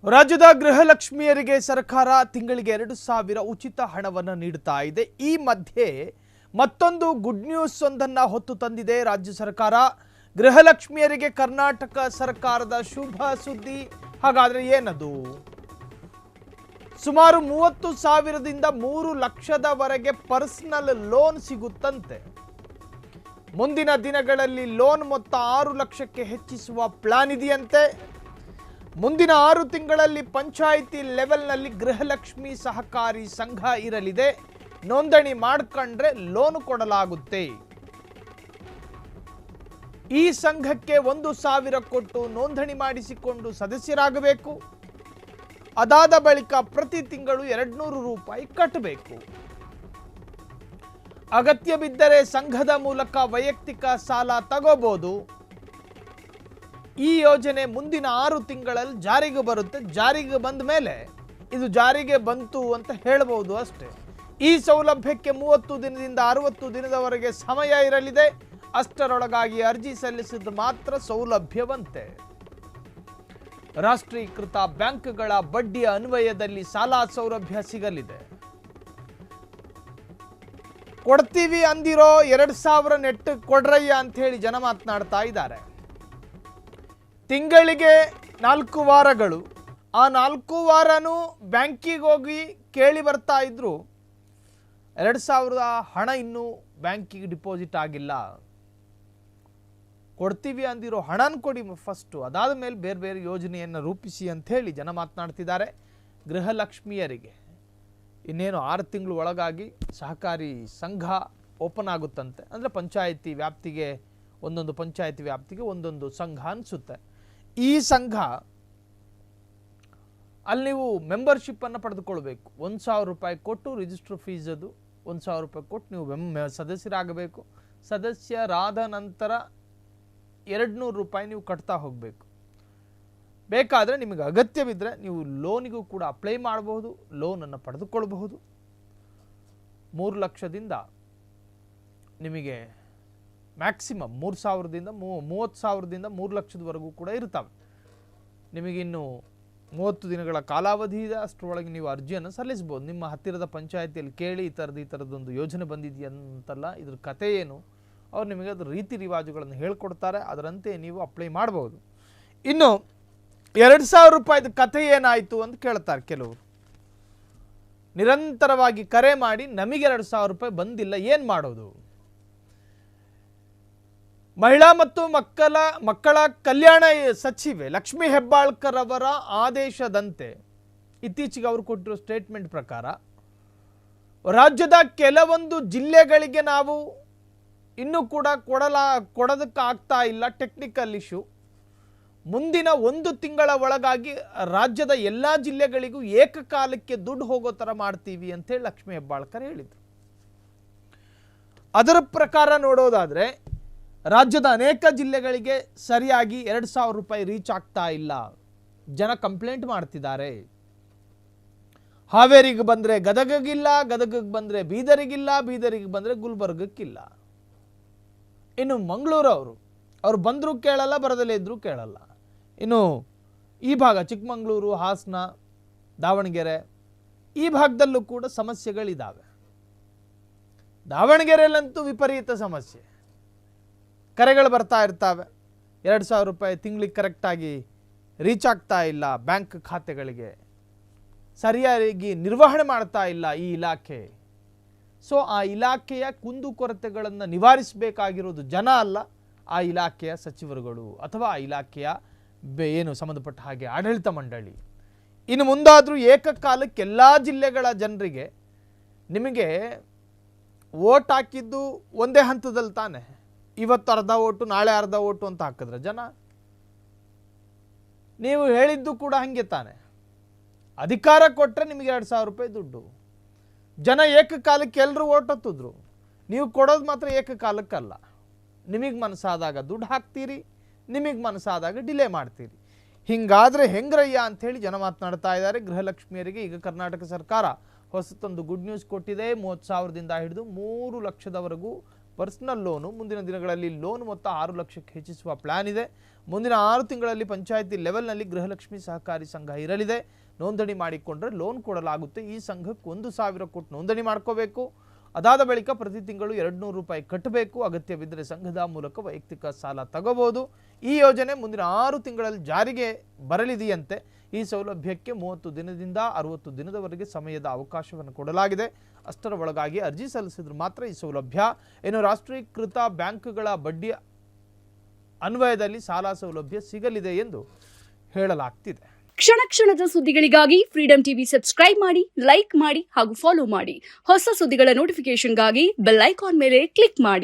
ರಾಜ್ಯದ ಗೃಹಲಕ್ಷ್ಮಿಯರಿಗೆ ಸರ್ಕಾರ ತಿಂಗಳಿಗೆ 2,000 ಉಚಿತ ಹಣವನ್ನು ನೀಡುತ್ತಾ ಇದೆ. ಈ ಮಧ್ಯೆ ಮತ್ತೊಂದು ಗುಡ್ ನ್ಯೂಸ್ ಒಂದನ್ನು ಹೊತ್ತು ತಂದಿದೆ ರಾಜ್ಯ ಸರ್ಕಾರ. ಗೃಹಲಕ್ಷ್ಮಿಯರಿಗೆ ಕರ್ನಾಟಕ ಸರ್ಕಾರದ ಶುಭ ಸುದ್ದಿ. ಹಾಗಾದ್ರೆ ಏನದು? ಸುಮಾರು 30,000ದಿಂದ 3 ಲಕ್ಷದವರೆಗೆ ಪರ್ಸನಲ್ ಲೋನ್ ಸಿಗುತ್ತಂತೆ. ಮುಂದಿನ ದಿನಗಳಲ್ಲಿ ಲೋನ್ ಮೊತ್ತ 6 ಲಕ್ಷಕ್ಕೆ ಹೆಚ್ಚಿಸುವ ಪ್ಲಾನ್ ಇದೆಯಂತೆ. ಮುಂದಿನ 6 ತಿಂಗಳಲ್ಲಿ ಪಂಚಾಯಿತಿ ಲೆವೆಲ್ನಲ್ಲಿ ಗೃಹಲಕ್ಷ್ಮಿ ಸಹಕಾರಿ ಸಂಘ ಇರಲಿದೆ. ನೋಂದಣಿ ಮಾಡಿಕೊಂಡ್ರೆ ಲೋನ್ ಕೊಡಲಾಗುತ್ತೆ. ಈ ಸಂಘಕ್ಕೆ 1,000 ಕೊಟ್ಟು ನೋಂದಣಿ ಮಾಡಿಸಿಕೊಂಡು ಸದಸ್ಯರಾಗಬೇಕು. ಅದಾದ ಬಳಿಕ ಪ್ರತಿ ತಿಂಗಳು 200 ರೂಪಾಯಿ ಕಟ್ಟಬೇಕು. ಅಗತ್ಯ ಬಿದ್ದರೆ ಸಂಘದ ಮೂಲಕ ವೈಯಕ್ತಿಕ ಸಾಲ ತಗೋಬಹುದು. ಈ ಯೋಜನೆ ಮುಂದಿನ 6 ತಿಂಗಳಲ್ಲಿ ಜಾರಿಗೆ ಬರುತ್ತೆ. ಜಾರಿಗೆ ಬಂದ ಮೇಲೆ ಇದು ಜಾರಿಗೆ ಬಂತು ಅಂತ ಹೇಳಬಹುದು ಅಷ್ಟೇ. ಈ ಸೌಲಭ್ಯಕ್ಕೆ 30 ದಿನದಿಂದ 60 ದಿನದವರೆಗೆ ಸಮಯ ಇರಲಿದೆ. ಅಷ್ಟರೊಳಗಾಗಿ ಅರ್ಜಿ ಸಲ್ಲಿಸಿದ ಮಾತ್ರ ಸೌಲಭ್ಯವಂತೆ. ರಾಷ್ಟ್ರೀಕೃತ ಬ್ಯಾಂಕ್ಗಳ ಬಡ್ಡಿಯ ಅನ್ವಯದಲ್ಲಿ ಸಾಲ ಸೌಲಭ್ಯ ಸಿಗಲಿದೆ. ಕೊಡ್ತೀವಿ ಅಂದಿರೋ 2,000 ನೆಟ್ ಕೊಡ್ರಯ್ಯ ಅಂತ ಹೇಳಿ ಜನ ಮಾತನಾಡ್ತಾ ಇದ್ದಾರೆ. ತಿಂಗಳಿಗೆ 4 ವಾರಗಳು. ಆ 4 ವಾರನೂ ಬ್ಯಾಂಕಿಗೆ ಹೋಗಿ ಕೇಳಿ ಬರ್ತಾ ಇದ್ರು. 2,000 ಹಣ ಇನ್ನೂ ಬ್ಯಾಂಕಿಗೆ ಡಿಪಾಸಿಟ್ ಆಗಿಲ್ಲ. ಕೊಡ್ತೀವಿ ಅಂದಿರೋ ಹಣನ ಕೊಡಿ ಫಸ್ಟು, ಅದಾದ ಮೇಲೆ ಬೇರೆ ಬೇರೆ ಯೋಜನೆಯನ್ನು ರೂಪಿಸಿ ಅಂತ ಹೇಳಿ ಜನ ಮಾತನಾಡ್ತಿದ್ದಾರೆ. ಗೃಹಲಕ್ಷ್ಮಿಯರಿಗೆ ಇನ್ನೇನು 6 ತಿಂಗಳು ಒಳಗಾಗಿ ಸಹಕಾರಿ ಸಂಘ ಓಪನ್ ಆಗುತ್ತಂತೆ. ಅಂದರೆ ಪಂಚಾಯಿತಿ ವ್ಯಾಪ್ತಿಗೆ ಒಂದೊಂದು ಪಂಚಾಯಿತಿ ವ್ಯಾಪ್ತಿಗೆ ಒಂದೊಂದು ಸಂಘ ಅನಿಸುತ್ತೆ. ಈ ಸಂಘ ಅಲ್ಲಿ ನೀವು ಮೆಂಬರ್ಶಿಪ್ಪನ್ನು ಪಡೆದುಕೊಳ್ಬೇಕು. 1,000 ರೂಪಾಯಿ ಕೊಟ್ಟು ರಿಜಿಸ್ಟರ್ ಫೀಸ್ ಅದು 1,000 ರೂಪಾಯಿ ಕೊಟ್ಟು ನೀವು ಸದಸ್ಯರಾಗಬೇಕು. ಸದಸ್ಯರಾದ ನಂತರ 200 ರೂಪಾಯಿ ನೀವು ಕಟ್ತಾ ಹೋಗಬೇಕು. ಬೇಕಾದರೆ ನಿಮಗೆ ಅಗತ್ಯವಿದ್ದರೆ ನೀವು ಲೋನಿಗೂ ಕೂಡ ಅಪ್ಲೈ ಮಾಡಬಹುದು, ಲೋನನ್ನು ಪಡೆದುಕೊಳ್ಳಬಹುದು. 3 ಲಕ್ಷದಿಂದ ನಿಮಗೆ ಮ್ಯಾಕ್ಸಿಮಮ್ 3,000ದಿಂದ 30,000ದಿಂದ 3 ಲಕ್ಷದವರೆಗೂ ಕೂಡ ಇರ್ತವೆ. ನಿಮಗಿನ್ನು 30 ದಿನಗಳ ಕಾಲಾವಧಿ ಇದೆ. ಅಷ್ಟರೊಳಗೆ ನೀವು ಅರ್ಜಿಯನ್ನು ಸಲ್ಲಿಸ್ಬೋದು. ನಿಮ್ಮ ಹತ್ತಿರದ ಪಂಚಾಯಿತಿಯಲ್ಲಿ ಕೇಳಿ ಈ ಥರದ್ದೊಂದು ಯೋಜನೆ ಬಂದಿದೆಯಂತಲ್ಲ, ಇದ್ರ ಕತೆ ಏನು, ಅವ್ರು ನಿಮಗೆ ಅದರ ರೀತಿ ರಿವಾಜುಗಳನ್ನು ಹೇಳ್ಕೊಡ್ತಾರೆ. ಅದರಂತೆ ನೀವು ಅಪ್ಲೈ ಮಾಡ್ಬೋದು. ಇನ್ನು 2,000 ರೂಪಾಯಿದ ಕತೆ ಏನಾಯಿತು ಅಂತ ಕೇಳ್ತಾರೆ ಕೆಲವರು. ನಿರಂತರವಾಗಿ ಕರೆ ಮಾಡಿ ನಮಗೆ 2,000 ರೂಪಾಯಿ ಬಂದಿಲ್ಲ, ಏನು ಮಾಡೋದು? ಮಹಿಳಾ ಮತ್ತು ಮಕ್ಕಳ ಕಲ್ಯಾಣ ಸಚಿವೆ ಲಕ್ಷ್ಮೀ ಹೆಬ್ಬಾಳ್ಕರ್ ಅವರ ಆದೇಶದಂತೆ ಇತ್ತೀಚೆಗೆ ಅವರು ಕೊಟ್ಟಿರೋ ಸ್ಟೇಟ್ಮೆಂಟ್ ಪ್ರಕಾರ ರಾಜ್ಯದ ಕೆಲವೊಂದು ಜಿಲ್ಲೆಗಳಿಗೆ ನಾವು ಇನ್ನೂ ಕೂಡ ಕೊಡೋದಕ್ಕಾಗ್ತಾ ಇಲ್ಲ, ಟೆಕ್ನಿಕಲ್ ಇಶ್ಯೂ. ಮುಂದಿನ 1 ತಿಂಗಳ ಒಳಗಾಗಿ ರಾಜ್ಯದ ಎಲ್ಲ ಜಿಲ್ಲೆಗಳಿಗೂ ಏಕಕಾಲಕ್ಕೆ ದುಡ್ಡು ಹೋಗೋ ಥರ ಮಾಡ್ತೀವಿ ಅಂತೇಳಿ ಲಕ್ಷ್ಮೀ ಹೆಬ್ಬಾಳ್ಕರ್ ಹೇಳಿದರು. ಅದರ ಪ್ರಕಾರ ನೋಡೋದಾದರೆ ರಾಜ್ಯದ ಅನೇಕ ಜಿಲ್ಲೆಗಳಿಗೆ ಸರಿಯಾಗಿ 2,000 ರೂಪಾಯಿ ರೀಚ್ ಆಗ್ತಾ ಇಲ್ಲ. ಜನ ಕಂಪ್ಲೇಂಟ್ ಮಾಡ್ತಿದ್ದಾರೆ. ಹಾವೇರಿಗೆ ಬಂದರೆ ಗದಗಿಗಿಲ್ಲ, ಗದಗಿಗೆ ಬಂದರೆ ಬೀದರಿಗಿಲ್ಲ, ಬೀದರಿಗೆ ಬಂದರೆ ಗುಲ್ಬರ್ಗಕ್ಕಿಲ್ಲ. ಇನ್ನು ಮಂಗಳೂರು ಅವರು ಬಂದರೂ ಕೇಳಲ್ಲ, ಬರದಲ್ಲೇ ಇದ್ದರೂ ಕೇಳಲ್ಲ. ಇನ್ನು ಈ ಭಾಗ ಚಿಕ್ಕಮಗಳೂರು, ಹಾಸನ, ದಾವಣಗೆರೆ ಈ ಭಾಗದಲ್ಲೂ ಕೂಡ ಸಮಸ್ಯೆಗಳಿದ್ದಾವೆ. ದಾವಣಗೆರೆಯಲ್ಲಂತೂ ವಿಪರೀತ ಸಮಸ್ಯೆ. ಕರೆಗಳು ಬರ್ತಾ ಇರ್ತವೆ. 2,000 ರೂಪಾಯಿ ತಿಂಗಳಿಗೆ ಕರೆಕ್ಟಾಗಿ ರೀಚ್ ಆಗ್ತಾ ಇಲ್ಲ. ಬ್ಯಾಂಕ್ ಖಾತೆಗಳಿಗೆ ಸರಿಯಾಗಿ ನಿರ್ವಹಣೆ ಮಾಡ್ತಾ ಇಲ್ಲ ಈ ಇಲಾಖೆ. ಸೊ ಆ ಇಲಾಖೆಯ ಕುಂದುಕೊರತೆಗಳನ್ನು ನಿವಾರಿಸಬೇಕಾಗಿರೋದು ಜನ ಅಲ್ಲ, ಆ ಇಲಾಖೆಯ ಸಚಿವರುಗಳು ಅಥವಾ ಆ ಇಲಾಖೆಯ ಏನು ಸಂಬಂಧಪಟ್ಟ ಹಾಗೆ ಆಡಳಿತ ಮಂಡಳಿ. ಇನ್ನು ಮುಂದಾದರೂ ಏಕಕಾಲಕ್ಕೆ ಎಲ್ಲ ಜಿಲ್ಲೆಗಳ ಜನರಿಗೆ ನಿಮಗೆ ವೋಟ್ ಹಾಕಿದ್ದು ಒಂದೇ ಹಂತದಲ್ಲಿ ತಾನೆ. ಇವತ್ತು ಅರ್ಧ ಓಟು, ನಾಳೆ ಅರ್ಧ ಓಟು ಅಂತ ಹಾಕಿದ್ರೆ ಜನ, ನೀವು ಹೇಳಿದ್ದು ಕೂಡ ಹಾಗೆ ತಾನೆ. ಅಧಿಕಾರ ಕೊಟ್ಟರೆ ನಿಮಗೆ 2,000 ರೂಪಾಯಿ ದುಡ್ಡು. ಜನ ಏಕಕಾಲಕ್ಕೆ ಎಲ್ಲರೂ ಓಟ್ ಹತ್ತಿದ್ರು. ನೀವು ಕೊಡೋದು ಮಾತ್ರ ಏಕಕಾಲಕ್ಕಲ್ಲ. ನಿಮಗೆ ಮನಸ್ಸಾದಾಗ ದುಡ್ಡು ಹಾಕ್ತೀರಿ, ನಿಮಗೆ ಮನಸ್ಸಾದಾಗ ಡಿಲೇ ಮಾಡ್ತೀರಿ. ಹಿಂಗಾದರೆ ಹೆಂಗ್ರಯ್ಯ ಅಂಥೇಳಿ ಜನ ಮಾತನಾಡ್ತಾ ಇದ್ದಾರೆ. ಗೃಹಲಕ್ಷ್ಮಿಯರಿಗೆ ಈಗ ಕರ್ನಾಟಕ ಸರ್ಕಾರ ಹೊಸತೊಂದು ಗುಡ್ ನ್ಯೂಸ್ ಕೊಟ್ಟಿದೆ. 30,000ದಿಂದ ಹಿಡಿದು 3 ಲಕ್ಷದವರೆಗೂ ಪರ್ಸನಲ್ ಲೋನು ಮುಂದಿನ ದಿನಗಳಲ್ಲಿ ಲೋನ್ ಮೊತ್ತ 6 ಲಕ್ಷಕ್ಕೆ ಹೆಚ್ಚಿಸುವ ಪ್ಲಾನ್ ಇದೆ. ಮುಂದಿನ 6 ತಿಂಗಳಲ್ಲಿ ಪಂಚಾಯಿತಿ ಲೆವೆಲ್ನಲ್ಲಿ ಗೃಹಲಕ್ಷ್ಮಿ ಸಹಕಾರಿ ಸಂಘ ಇರಲಿದೆ. ನೋಂದಣಿ ಮಾಡಿಕೊಂಡ್ರೆ ಲೋನ್ ಕೊಡಲಾಗುತ್ತೆ. ಈ ಸಂಘಕ್ಕೆ 1,000 ಕೊಟ್ಟು ನೋಂದಣಿ ಮಾಡ್ಕೋಬೇಕು. ಅದಾದ ಬಳಿಕ ಪ್ರತಿ ತಿಂಗಳು 200 ರೂಪಾಯಿ ಕಟ್ಟಬೇಕು. ಅಗತ್ಯವಿದ್ದರೆ ಸಂಘದ ಮೂಲಕ ವೈಯಕ್ತಿಕ ಸಾಲ ತಗೋಬಹುದು. ಈ ಯೋಜನೆ ಮುಂದಿನ 6 ತಿಂಗಳಲ್ಲಿ ಜಾರಿಗೆ ಬರಲಿದೆಯಂತೆ. ಈ ಸೌಲಭ್ಯಕ್ಕೆ 30 ದಿನದಿಂದ 60 ದಿನದವರೆಗೆ ಸಮಯದ ಅವಕಾಶವನ್ನು ಕೊಡಲಾಗಿದೆ. ಅಷ್ಟರ ಒಳಗಾಗಿ ಅರ್ಜಿ ಸಲ್ಲಿಸಿದ್ರೆ ಮಾತ್ರ ಈ ಸೌಲಭ್ಯ. ಇನ್ನು ರಾಷ್ಟ್ರೀಕೃತ ಬ್ಯಾಂಕ್ಗಳ ಬಡ್ಡಿ ಅನ್ವಯದಲ್ಲಿ ಸಾಲ ಸೌಲಭ್ಯ ಸಿಗಲಿದೆ ಎಂದು ಹೇಳಲಾಗ್ತಿದೆ. ಕ್ಷಣ ಕ್ಷಣದ ಸುದ್ದಿಗಳಿಗಾಗಿ ಫ್ರೀಡಂ ಟಿವಿ ಸಬ್ಸ್ಕ್ರೈಬ್ ಮಾಡಿ, ಲೈಕ್ ಮಾಡಿ ಹಾಗೂ ಫಾಲೋ ಮಾಡಿ. ಹೊಸ ಸುದ್ದಿಗಳ ನೋಟಿಫಿಕೇಶನ್ಗಾಗಿ ಬೆಲ್ ಐಕಾನ್ ಮೇಲೆ ಕ್ಲಿಕ್ ಮಾಡಿ.